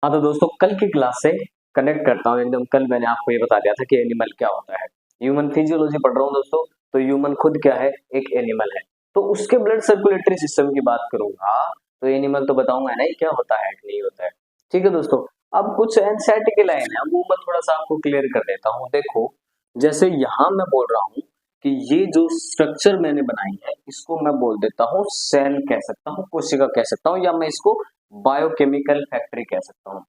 हाँ तो दोस्तों कल की क्लास से कनेक्ट करता हूँ एकदम। कल मैंने आपको ये बता दिया था कि एनिमल क्या होता है। ह्यूमन फिजियोलॉजी पढ़ रहा हूँ दोस्तों। तो ह्यूमन खुद क्या है, एक एनिमल है। तो उसके ब्लड सर्कुलेटरी सिस्टम की बात करूंगा तो एनिमल तो बताऊंगा नहीं क्या होता है नहीं होता है। ठीक है दोस्तों। अब कुछ एनसीईआरटी की लाइन है वो मैं थोड़ा सा आपको क्लियर कर देता हूँ। देखो जैसे यहाँ मैं बोल रहा हूँ कि ये जो स्ट्रक्चर मैंने बनाई है इसको मैं बोल देता हूँ सेल कह सकता हूँ, कोशिका कह सकता हूँ, या मैं इसको बायोकेमिकल फैक्ट्री कह सकता हूँ।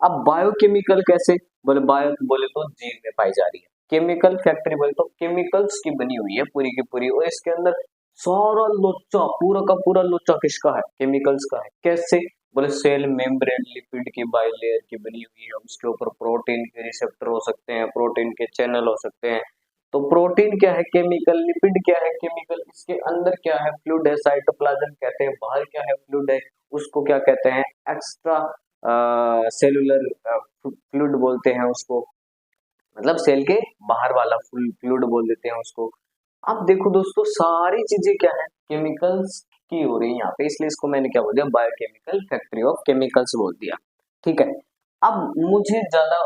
अब बायोकेमिकल कैसे बोले, बायो बोले तो जीव में पाई जा रही है, केमिकल फैक्ट्री बोले तो केमिकल्स की बनी हुई है पूरी की पूरी, और इसके अंदर सारा लोचा पूरा का पूरा लोचा किसका है, केमिकल्स का है। कैसे बोले, सेल मेम्ब्रेन लिपिड की बाइलेयर की बनी हुई है, उसके ऊपर प्रोटीन के रिसेप्टर हो सकते हैं, प्रोटीन के चैनल हो सकते हैं। तो प्रोटीन क्या है केमिकल, लिपिड क्या है केमिकल, इसके अंदर क्या है फ्लूइड है, साइटोप्लाज्म कहते हैं, बाहर क्या है फ्लूइड है, उसको क्या कहते हैं एक्स्ट्रा सेलुलर फ्लूइड बोलते हैं उसको, मतलब सेल के बाहर वाला फ्लूइड बोल देते हैं उसको। अब देखो दोस्तों सारी चीजें क्या है केमिकल्स की हो रही है यहाँ पे, इसलिए इसको मैंने क्या बोल दिया, बायोकेमिकल फैक्ट्री ऑफ केमिकल्स बोल दिया। ठीक है। अब मुझे ज्यादा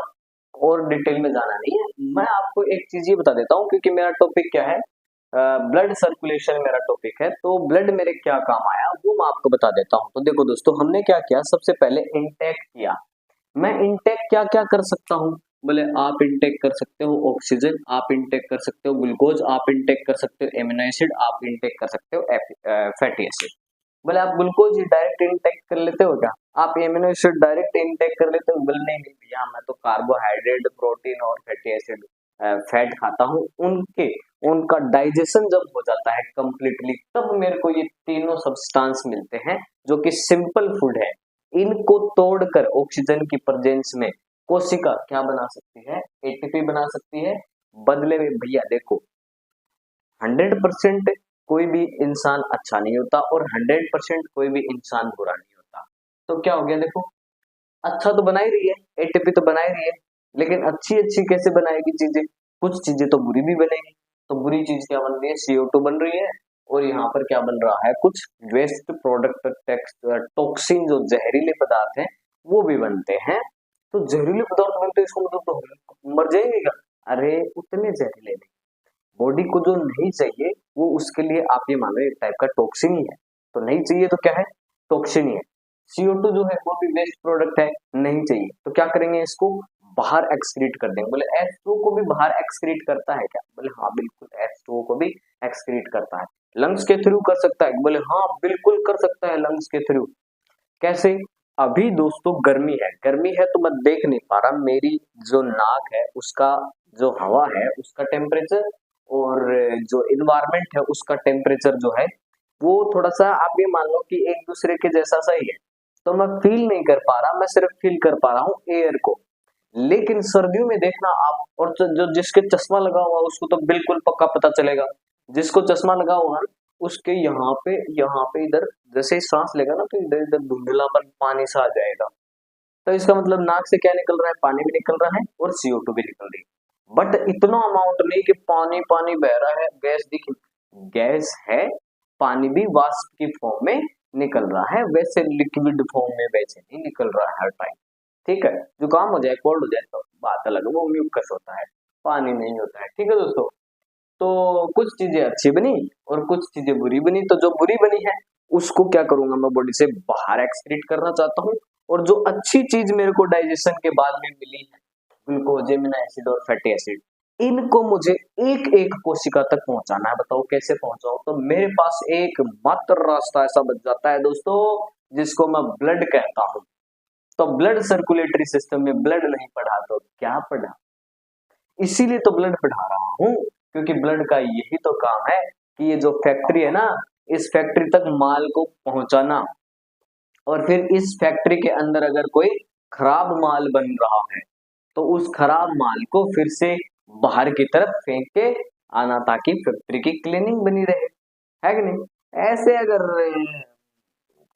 और डिटेल में जाना नहीं है, मैं आपको एक चीज ये बता देता हूँ क्योंकि मेरा टॉपिक क्या है, ब्लड सर्कुलेशन मेरा टॉपिक है। तो ब्लड मेरे क्या काम आया वो मैं आपको बता देता हूँ। तो देखो दोस्तों हमने क्या किया, सबसे पहले इंटेक किया। मैं इंटेक क्या क्या कर सकता हूँ, बोले आप इंटेक कर सकते हो ऑक्सीजन, आप इंटेक कर सकते हो ग्लूकोज, आप इंटेक कर सकते हो एमिनो एसिड, आप इंटेक कर सकते हो फैटी एसिड। बोले आप ग्लूकोज डायरेक्ट इंटेक कर लेते हो क्या, आप एमिनो एसिड डायरेक्ट इंटेक कर लेते हो, बोले नहीं नहीं भैया मैं तो कार्बोहाइड्रेट प्रोटीन और फैटी एसिड फैट खाता हूँ, उनके उनका डाइजेशन जब हो जाता है कंप्लीटली तब मेरे को ये तीनों सब्सटेंस मिलते हैं जो कि सिंपल फूड है। इनको तोड़कर ऑक्सीजन की प्रेजेंस में कोशिका क्या बना सकती है, एटीपी बना सकती है। बदले में भैया देखो 100% कोई भी इंसान अच्छा नहीं होता और 100% कोई भी इंसान बुरा नहीं होता। तो क्या हो गया देखो, अच्छा तो बना ही रही है, एटीपी तो बना ही रही है, लेकिन अच्छी अच्छी कैसे बनाएगी चीजें, कुछ चीजें तो बुरी भी बनेगी। तो बुरी चीज क्या बन रही है, CO2 बन रही है, और यहाँ पर क्या बन रहा है, कुछ वेस्ट प्रोडक्ट टॉक्सिन जो जहरीले पदार्थ हैं वो भी बनते हैं। तो जहरीले पदार्थ बनते हैं इसको मतलब तो मर जाएंगे क्या, अरे उतने जहरीले नहीं, बॉडी को जो नहीं चाहिए वो उसके लिए आप ये मान लो एक टाइप का टॉक्सिन ही है। तो नहीं चाहिए तो क्या है, टॉक्सिन ही है। CO2 जो है वो भी वेस्ट प्रोडक्ट है, नहीं चाहिए तो क्या करेंगे, इसको बाहर एक्सक्रीट कर देंगे। बोले H2O को भी बाहर एक्सक्रीट करता है क्या, बोले हाँ बिल्कुल H2O को भी एक्सक्रीट करता है। लंग्स के थ्रू कर सकता है, बोले हाँ बिल्कुल कर सकता है लंग्स के थ्रू। कैसे, अभी दोस्तों गर्मी है तो मैं देख नहीं पा रहा, मेरी जो नाक है उसका जो हवा है उसका टेम्परेचर और जो इन्वायरमेंट है उसका टेम्परेचर जो है वो थोड़ा सा आप ये मान लो कि एक दूसरे के जैसा सही है। तो मैं फील नहीं कर पा रहा, मैं सिर्फ फील कर पा रहा हूँ एयर को। लेकिन सर्दियों में देखना आप, और जो जिसके चश्मा लगा हुआ उसको तो बिल्कुल पक्का पता चलेगा, जिसको चश्मा लगा हुआ है उसके यहाँ पे इधर जैसे ही सांस लेगा ना तो इधर इधर धुंधलापन पानी सा आ जाएगा। तो इसका मतलब नाक से क्या निकल रहा है, पानी भी निकल रहा है और CO2 भी निकल रही है, बट इतना अमाउंट नहीं कि पानी पानी बह रहा है, गैस दिख, गैस है, पानी भी वाष्प की फॉर्म में निकल रहा है, वैसे लिक्विड फॉर्म में वैसे नहीं निकल रहा है हर टाइम। ठीक है, जुकाम हो जाए कोल्ड हो जाए तो बात अलग है, वो म्यूकस होता है, पानी नहीं होता है। ठीक है दोस्तों, तो कुछ चीजें अच्छी बनी और कुछ चीजें बुरी बनी, तो जो बुरी बनी है उसको क्या करूंगा मैं बॉडी से बाहर एक्सक्रीट करना चाहता हूँ, और जो अच्छी चीज मेरे को डाइजेशन के बाद में मिली है ग्लूकोज एमिनो एसिड और फैटी एसिड, इनको मुझे एक एक कोशिका तक पहुंचाना है। बताओ कैसे पहुंचाऊं, तो मेरे पास एक मात्र रास्ता ऐसा बच जाता है दोस्तों जिसको मैं ब्लड कहता हूं। तो ब्लड सर्कुलेटरी सिस्टम में ब्लड नहीं पढ़ा तो क्या पढ़ा, इसीलिए तो ब्लड पढ़ा रहा हूँ, क्योंकि ब्लड का यही तो काम है कि ये जो फैक्ट्री है ना इस फैक्ट्री तक माल को पहुंचाना, और फिर इस फैक्ट्री के अंदर अगर कोई खराब माल बन रहा है तो उस खराब माल को फिर से बाहर की तरफ फेंक के आना ताकि फैक्ट्री की क्लीनिंग बनी रहे, है कि नहीं। ऐसे अगर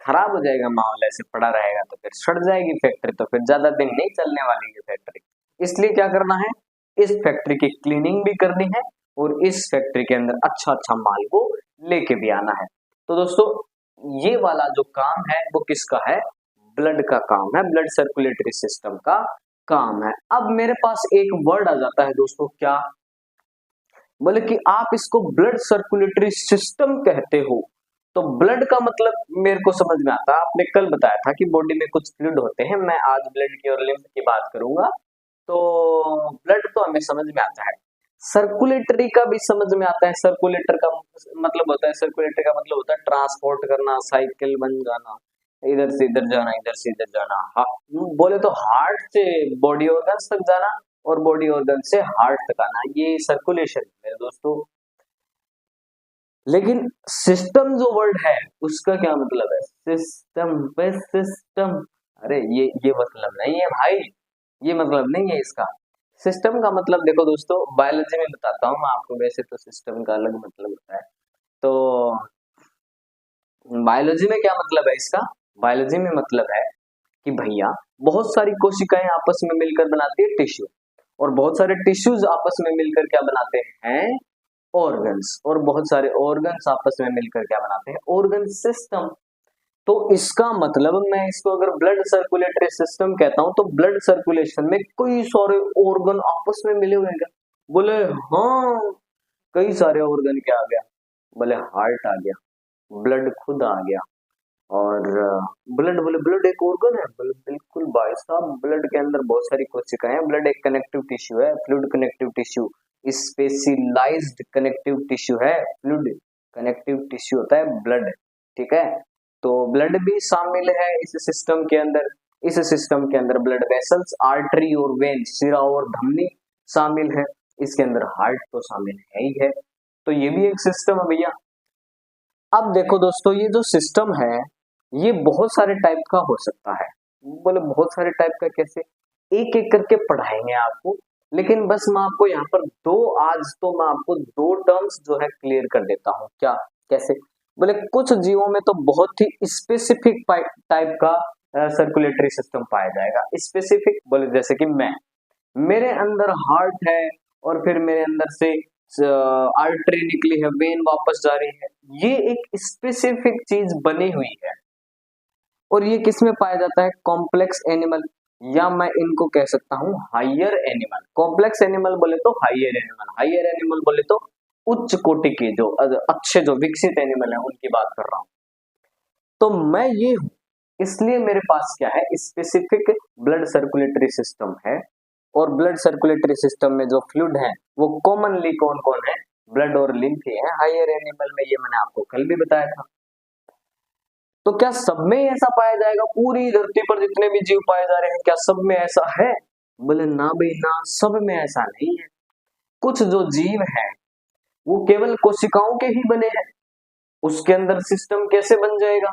खराब हो जाएगा माहौल, ऐसे पड़ा रहेगा तो फिर सड़ जाएगी फैक्ट्री, तो फिर ज्यादा दिन नहीं चलने वाली है फैक्ट्री। इसलिए क्या करना है, इस फैक्ट्री की क्लीनिंग भी करनी है और इस फैक्ट्री के अंदर अच्छा अच्छा माल को लेके भी आना है। तो दोस्तों ये वाला जो काम है वो किसका है, ब्लड का काम है, ब्लड सर्कुलेटरी सिस्टम का काम है। अब मेरे पास एक वर्ड आ जाता है दोस्तों, क्या बोले कि आप इसको ब्लड सर्कुलेटरी सिस्टम कहते हो। तो ब्लड का मतलब मेरे को समझ में आता है, आपने कल बताया था कि बॉडी में कुछ फ्लूइड होते हैं, मैं आज ब्लड की और लिम्फ की बात करूंगा। तो ब्लड तो हमें समझ में आता है, सर्कुलेटरी का भी समझ में आता है। सर्कुलेटर का मतलब होता है, सर्कुलेटरी का मतलब होता है ट्रांसपोर्ट करना, साइकिल बन जाना, इधर से इधर जाना, इधर से इधर जाना। बोले तो हार्ट से बॉडी ऑर्गन्स तक जाना और बॉडी ऑर्गन से हार्ट तक आना, ये सर्कुलेशन है मेरे दोस्तों। लेकिन सिस्टम जो वर्ड है उसका क्या मतलब है? सिस्टम पे सिस्टम, अरे ये मतलब नहीं है भाई, ये मतलब नहीं है इसका। सिस्टम का मतलब देखो दोस्तों, बायोलॉजी में बताता हूँ मैं आपको। वैसे तो सिस्टम का अलग मतलब होता है, तो बायोलॉजी में क्या मतलब है इसका? बायोलॉजी में मतलब है कि भैया बहुत सारी कोशिकाएं आपस में मिलकर बनाती है टिश्यू, और बहुत सारे टिश्यूज आपस में मिलकर क्या बनाते हैं? ऑर्गन्स, और बहुत सारे ऑर्गन्स आपस में मिलकर क्या बनाते हैं? Organ system. तो इसका मतलब मैं इसको अगर ब्लड सर्कुलेटरी सिस्टम कहता हूं, तो ब्लड सर्कुलेशन में कई सारे ऑर्गन आपस में मिले हुए हैं। बोले हाँ, कई सारे ऑर्गन क्या आ गया? बोले हार्ट आ गया, ब्लड खुद आ गया। और ब्लड, बोले ब्लड एक ऑर्गन है? बोले बिल्कुल भाई साहब, ब्लड के अंदर बहुत सारी कोशिकाएं हैं। ब्लड एक कनेक्टिव टिश्यू है, fluid connective tissue, specialized connective tissue है। फ्लूइड कनेक्टिव टिश्यू होता है ब्लड, ठीक है। तो ब्लड भी शामिल है इस सिस्टम के अंदर। इस सिस्टम के अंदर ब्लड वेसल्स, आर्टरी और वेन, सिरा और धमनी शामिल है। इसके अंदर हार्ट तो शामिल है ही है। तो ये भी एक सिस्टम है भैया। अब देखो दोस्तों, ये जो सिस्टम है ये बहुत सारे टाइप का हो सकता है। बोले बहुत सारे टाइप का कैसे? एक एक करके पढ़ाएंगे आपको, लेकिन बस मैं आपको यहाँ पर आज तो मैं आपको दो टर्म्स जो है क्लियर कर देता हूँ। क्या, कैसे? बोले कुछ जीवों में तो बहुत ही स्पेसिफिक टाइप का सर्कुलेटरी सिस्टम पाया जाएगा। स्पेसिफिक बोले जैसे कि मेरे अंदर हार्ट है और फिर मेरे अंदर से आर्टरी निकली है, वेन वापस जा रही है, ये एक स्पेसिफिक चीज बनी हुई है। और ये किसमें पाया जाता है? कॉम्प्लेक्स एनिमल, या मैं इनको कह सकता हूँ हायर एनिमल। कॉम्प्लेक्स एनिमल बोले तो हायर एनिमल, हायर एनिमल बोले तो उच्च कोटि के जो अच्छे जो विकसित एनिमल है उनकी बात कर रहा हूँ। तो मैं ये हूं, इसलिए मेरे पास क्या है? स्पेसिफिक ब्लड सर्कुलेटरी सिस्टम है। और ब्लड सर्कुलेटरी सिस्टम में जो फ्लूइड है वो कॉमनली कौन कौन है? ब्लड और लिम्फ ही है। हायर एनिमल में ये मैंने आपको कल भी बताया था। तो क्या सब में ऐसा पाया जाएगा? पूरी धरती पर जितने भी जीव पाए जा रहे हैं क्या सब में ऐसा है? बोले ना भाई ना, सब में ऐसा नहीं है। कुछ जो जीव है वो केवल कोशिकाओं के ही बने हैं, उसके अंदर सिस्टम कैसे बन जाएगा?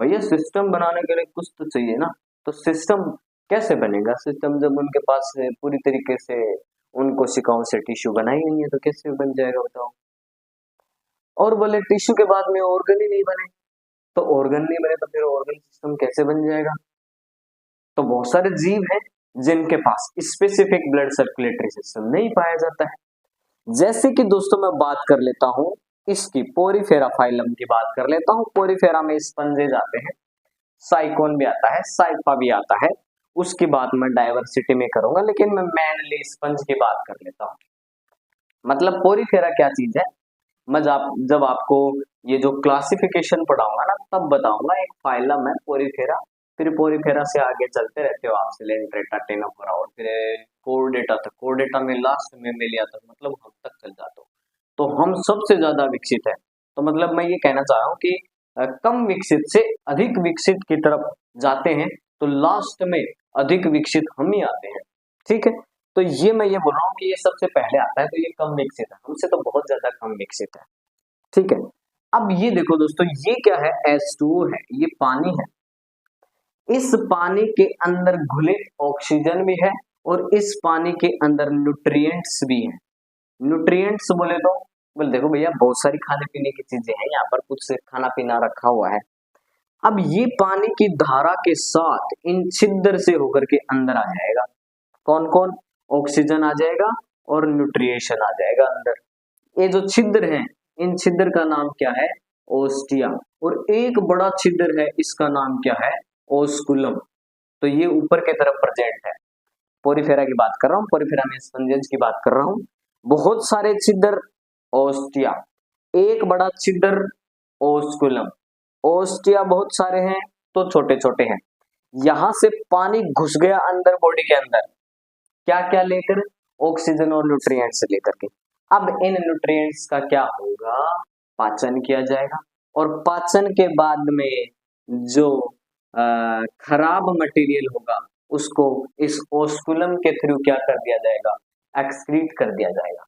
भैया सिस्टम बनाने के लिए कुछ तो चाहिए ना। तो सिस्टम कैसे बनेगा? सिस्टम जब उनके पास पूरी तरीके से उन कोशिकाओं से टिश्यू बना ही नहीं है तो कैसे बन जाएगा बताओ? और बोले टिश्यू के बाद में ऑर्गन ही नहीं बने, तो ऑर्गन नहीं बने तो फिर ऑर्गन सिस्टम कैसे बन जाएगा? तो बहुत सारे जीव हैं जिनके पास स्पेसिफिक ब्लड सर्कुलेटरी सिस्टम नहीं पाया जाता है। जैसे कि दोस्तों मैं बात कर लेता हूं इसकी पोरीफेरा फाइलम की बात कर लेता हूं। पोरीफेरा में स्पंजेज आते हैं, साइकोन भी आता है, साइफा भी आता है। उसकी बात मैं डाइवर्सिटी में करूंगा, लेकिन मैं मेनली स्पंज की बात कर लेता हूं। मतलब पोरीफेरा क्या चीज है, मैं जब आपको ये जो क्लासिफिकेशन पढ़ाऊंगा ना तब बताऊंगा। एक फाइलम है पोरीफेरा, फिर पोरीफेरा से आगे चलते रहते हो आप, सिलेंट्रेटा, टेनोफोरा, और फिर कोर्डेटा तक। कोर्डेटा में लास्ट में मेलिया तक, मतलब हम तक चल जाते हो। तो हम सबसे ज्यादा विकसित है। तो मतलब मैं ये कहना चाह रहा हूँ कि कम विकसित से अधिक विकसित की तरफ जाते हैं, तो लास्ट में अधिक विकसित हम ही आते हैं, ठीक है। तो ये मैं ये बोल रहा हूँ कि ये सबसे पहले आता है, तो ये कम विकसित है, हमसे तो बहुत ज्यादा कम विकसित है, ठीक है। अब ये देखो दोस्तों, ये क्या है? H2O है, ये पानी है। इस पानी के अंदर घुले ऑक्सीजन भी है और इस पानी के अंदर न्यूट्रिएंट्स भी हैं। न्यूट्रिएंट्स बोले देखो भैया बहुत सारी खाने पीने की चीजें हैं, यहाँ पर कुछ खाना पीना रखा हुआ है। अब ये पानी की धारा के साथ इन छिद्र से होकर के अंदर आ जाएगा। कौन कौन? ऑक्सीजन आ जाएगा और न्यूट्रिएशन आ जाएगा अंदर। ये जो छिद्र हैं, इन छिद्र का नाम क्या है? ओस्टिया। और एक बड़ा छिद्र है, इसका नाम क्या है? ओस्कुलम, तो ये ऊपर की तरफ प्रेजेंट है। पोरिफेरा की बात कर रहा हूँ, पोरिफेरा में स्पंजेस की बात कर रहा हूँ। बहुत सारे छिद्र ओस्टिया, एक बड़ा छिद्र ओस्कुलम। ओस्टिया बहुत सारे हैं तो छोटे छोटे हैं। यहां से पानी घुस गया अंदर बॉडी के अंदर, क्या क्या लेकर, ऑक्सीजन और न्यूट्रिएंट्स लेकर के। अब इन न्यूट्रिएंट्स का क्या होगा, पाचन किया जाएगा, और पाचन के बाद में जो खराब मटेरियल होगा उसको इस ओस्कुलम के थ्रू क्या कर दिया जाएगा, एक्सक्रीट कर दिया जाएगा।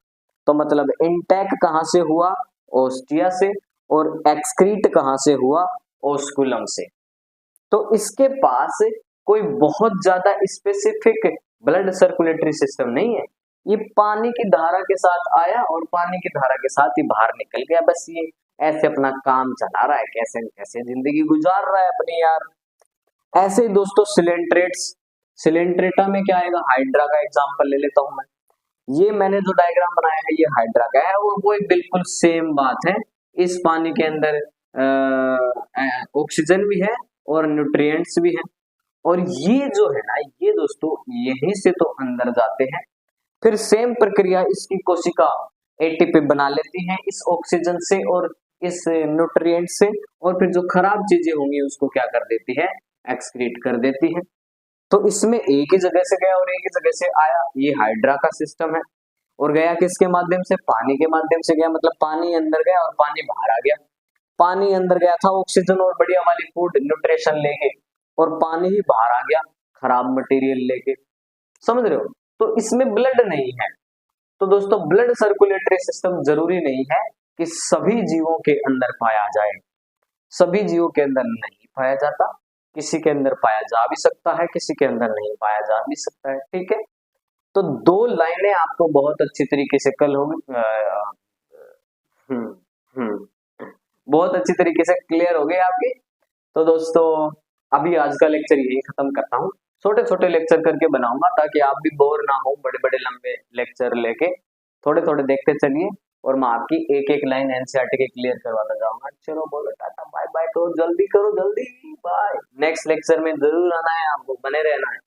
तो मतलब इनटेक कहां से हुआ, ओस्टिया से, और एक्सक्रीट कहां से हुआ, ओस्कुलम से। तो इसके पास कोई बहुत ज्यादा स्पेसिफिक ब्लड सर्कुलेटरी सिस्टम नहीं है, ये पानी की धारा के साथ आया और पानी की धारा के साथ ही बाहर निकल गया, बस ये ऐसे अपना काम चला रहा है, कैसे कैसे जिंदगी गुजार रहा है अपनी यार। ऐसे ही दोस्तों सिलेंट्रेट्स, सिलेंट्रेटा में क्या आएगा, हाइड्रा का एग्जांपल ले लेता हूं मैं। ये मैंने जो डायग्राम बनाया है ये हाइड्रा का है, और वो बिल्कुल सेम बात है। इस पानी के अंदर ऑक्सीजन भी है और न्यूट्रिएंट्स भी हैं, और ये जो है ना, ये दोस्तों यहीं से तो अंदर जाते हैं, फिर सेम प्रक्रिया इसकी कोशिका एटीपी बना लेती है इस ऑक्सीजन से और इस न्यूट्रिएंट से, और फिर जो खराब चीजें होंगी उसको क्या कर देती है, एक्सक्रीट कर देती है। तो इसमें एक ही जगह से गया और एक ही जगह से आया, ये हाइड्रा का सिस्टम है। और गया किसके माध्यम से, पानी के माध्यम से गया, मतलब पानी अंदर गया और पानी बाहर आ गया। पानी अंदर गया था ऑक्सीजन और बढ़िया वाली फूड न्यूट्रिशन लेके, और पानी ही बाहर आ गया खराब मटेरियल लेके, समझ रहे हो। तो इसमें ब्लड नहीं है। तो दोस्तों ब्लड सर्कुलेटरी सिस्टम जरूरी नहीं है कि सभी जीवों के अंदर पाया जाए, सभी जीवों के अंदर नहीं पाया जाता, किसी के अंदर पाया जा भी सकता है, किसी के अंदर नहीं पाया जा भी सकता है, ठीक है। तो दो लाइनें आपको बहुत अच्छी तरीके से कल होगी, बहुत अच्छी तरीके से क्लियर हो गई आपकी। तो दोस्तों अभी आज का लेक्चर यही खत्म करता हूँ, छोटे छोटे लेक्चर करके बनाऊंगा ताकि आप भी बोर ना हो, बड़े बड़े लंबे लेक्चर लेके थोड़े थोड़े देखते चलिए, और मैं आपकी एक एक लाइन एनसीईआरटी के क्लियर करवाता जाऊंगा। चलो बोलो टाटा बाय बाय, तो जल्दी करो, जल्दी बाय। नेक्स्ट लेक्चर में जरूर आना है, आपको बने रहना है।